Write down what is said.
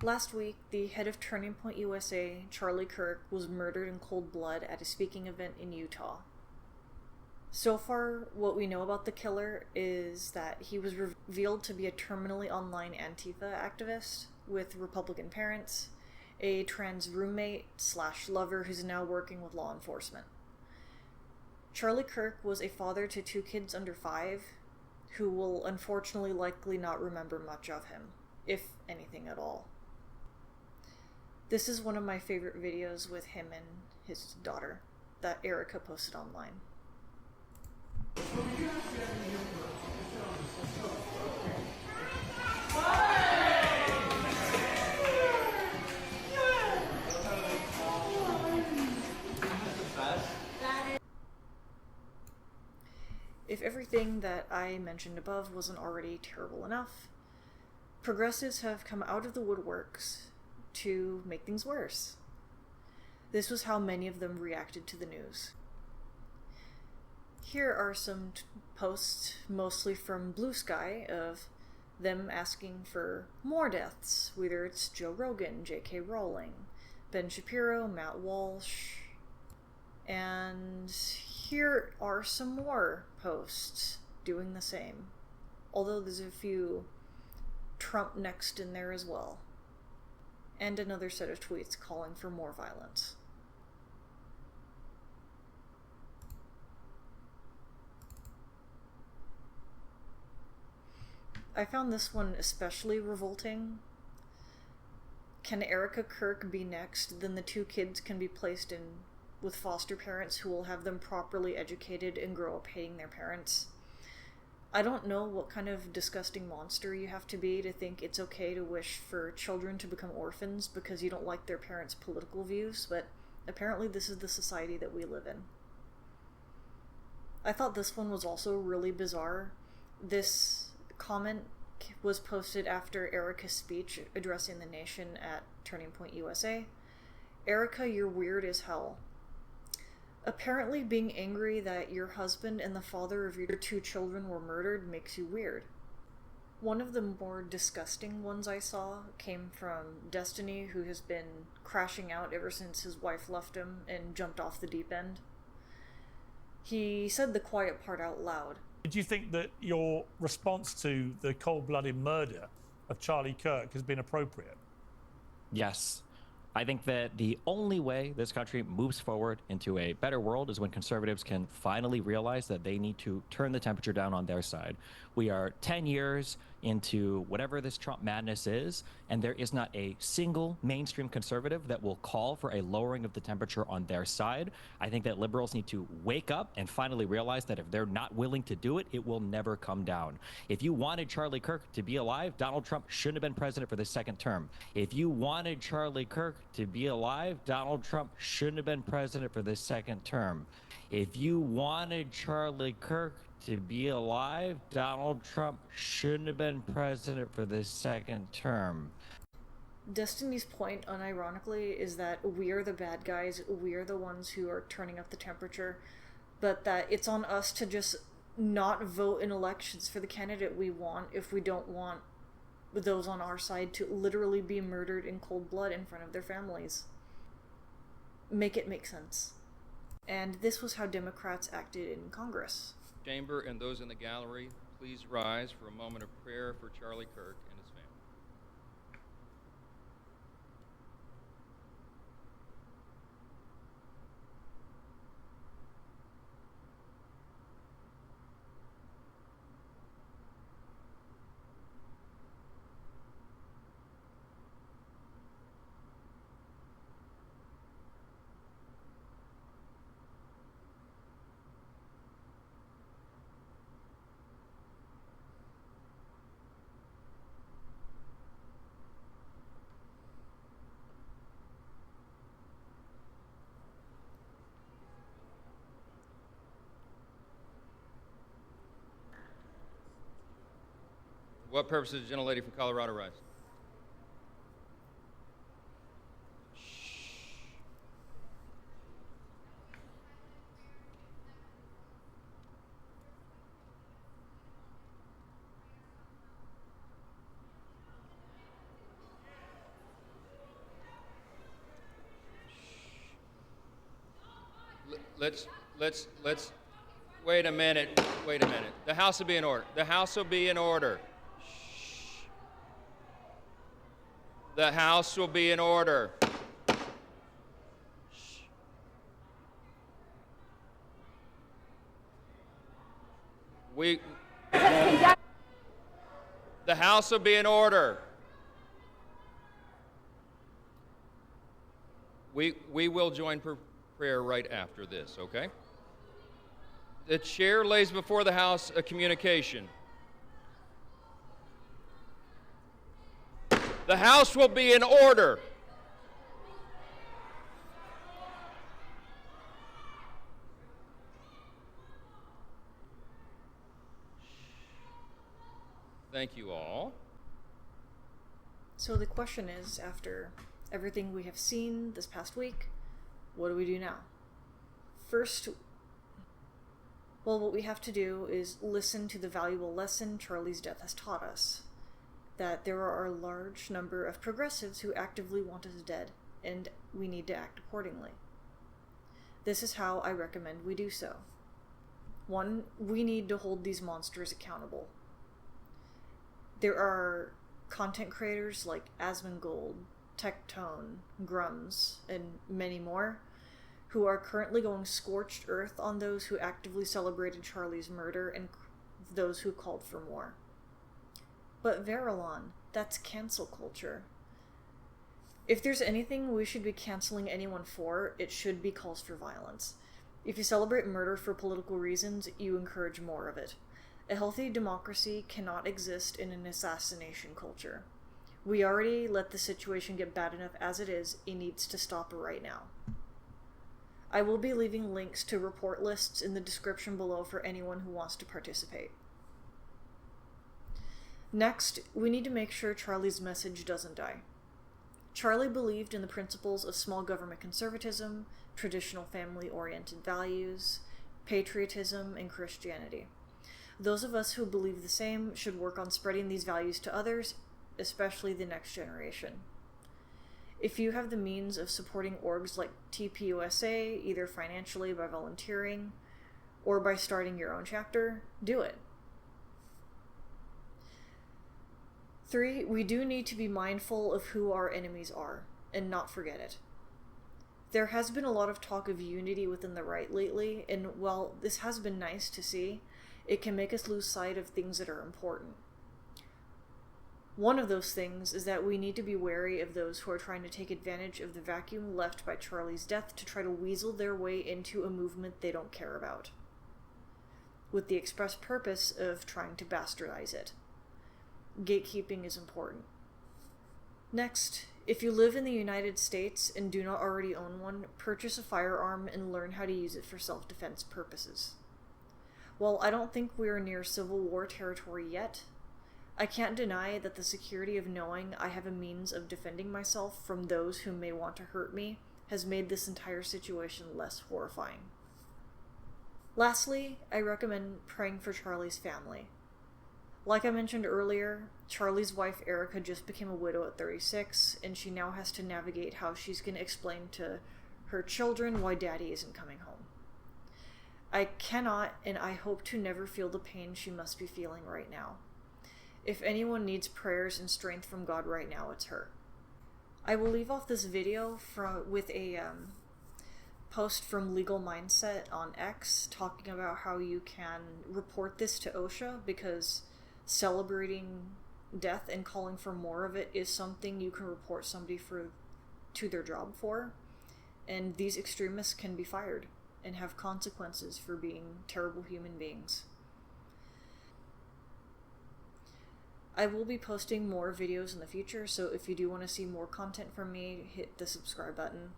Last week, the head of Turning Point USA, Charlie Kirk, was murdered in cold blood at a speaking event in Utah. So far, what we know about the killer is that he was revealed to be a terminally online Antifa activist with Republican parents, a trans roommate/lover who's now working with law enforcement. Charlie Kirk was a father to 2 kids under 5, who will unfortunately likely not remember much of him, if anything at all. This is one of my favorite videos with him and his daughter that Erica posted online. If everything that I mentioned above wasn't already terrible enough, progressives have come out of the woodworks to make things worse. This was how many of them reacted to the news. Here are some posts, mostly from Blue Sky, of them asking for more deaths, whether it's Joe Rogan, J.K. Rowling, Ben Shapiro, Matt Walsh. And here are some more posts doing the same, although there's a few Trump next in there as well. And another set of tweets calling for more violence. I found this one especially revolting. Can Erica Kirk be next? Then the 2 kids can be placed in with foster parents who will have them properly educated and grow up hating their parents. I don't know what kind of disgusting monster you have to be to think it's okay to wish for children to become orphans because you don't like their parents' political views, but apparently this is the society that we live in. I thought this one was also really bizarre. This comment was posted after Erica's speech addressing the nation at Turning Point USA. Erica, you're weird as hell. Apparently being angry that your husband and the father of your 2 children were murdered makes you weird. One of the more disgusting ones I saw came from Destiny, who has been crashing out ever since his wife left him and jumped off the deep end. He said the quiet part out loud. Do you think that your response to the cold-blooded murder of Charlie Kirk has been appropriate? Yes. I think that the only way this country moves forward into a better world is when conservatives can finally realize that they need to turn the temperature down on their side. We are 10 years into whatever this Trump madness is, and there is not a single mainstream conservative that will call for a lowering of the temperature on their side. I think that liberals need to wake up and finally realize that if they're not willing to do it, it will never come down. If you wanted Charlie Kirk to be alive, Donald Trump shouldn't have been president for the 2nd term. If you wanted Charlie Kirk to be alive, Donald Trump shouldn't have been president for the 2nd term. If you wanted Charlie Kirk to be alive, Donald Trump shouldn't have been president for the 2nd term. Destiny's point, unironically, is that we are the bad guys, we are the ones who are turning up the temperature, but that it's on us to just not vote in elections for the candidate we want if we don't want those on our side to literally be murdered in cold blood in front of their families. Make it make sense. And this was how Democrats acted in Congress. Chamber and those in the gallery, please rise for a moment of prayer for Charlie Kirk and his family. What purpose does the gentlelady from Colorado rise? let's, wait a minute. The House will be in order. The House will be in order. Shh. The House will be in order. Shh. The House will be in order. We will join prayer right after this, okay? The chair lays before the House a communication. The House will be in order. Thank you all. So the question is, after everything we have seen this past week, what do we do now? First, well, what we have to do is listen to the valuable lesson Charlie's death has taught us. That there are a large number of progressives who actively want us dead, and we need to act accordingly. This is how I recommend we do so. 1, we need to hold these monsters accountable. There are content creators like Asmongold, Tectone, Grummz, and many more who are currently going scorched earth on those who actively celebrated Charlie's murder and those who called for more. But Verilon, that's cancel culture. If there's anything we should be canceling anyone for, it should be calls for violence. If you celebrate murder for political reasons, you encourage more of it. A healthy democracy cannot exist in an assassination culture. We already let the situation get bad enough as it is. It needs to stop right now. I will be leaving links to report lists in the description below for anyone who wants to participate. Next, we need to make sure Charlie's message doesn't die. Charlie believed in the principles of small government conservatism, traditional family-oriented values, patriotism, and Christianity. Those of us who believe the same should work on spreading these values to others, especially the next generation. If you have the means of supporting orgs like TPUSA, either financially by volunteering or by starting your own chapter, do it. 3, we do need to be mindful of who our enemies are, and not forget it. There has been a lot of talk of unity within the right lately, and while this has been nice to see, it can make us lose sight of things that are important. One of those things is that we need to be wary of those who are trying to take advantage of the vacuum left by Charlie's death to try to weasel their way into a movement they don't care about, with the express purpose of trying to bastardize it. Gatekeeping is important. Next, if you live in the United States and do not already own one, purchase a firearm and learn how to use it for self-defense purposes. While I don't think we are near Civil War territory yet, I can't deny that the security of knowing I have a means of defending myself from those who may want to hurt me has made this entire situation less horrifying. Lastly, I recommend praying for Charlie's family. Like I mentioned earlier, Charlie's wife Erica just became a widow at 36, and she now has to navigate how she's going to explain to her children why Daddy isn't coming home. I cannot, and I hope to never feel the pain she must be feeling right now. If anyone needs prayers and strength from God right now, it's her. I will leave off this video with a post from Legal Mindset on X talking about how you can report this to OSHA, because celebrating death and calling for more of it is something you can report somebody to their job for, and these extremists can be fired and have consequences for being terrible human beings. I will be posting more videos in the future, so if you do want to see more content from me, hit the subscribe button.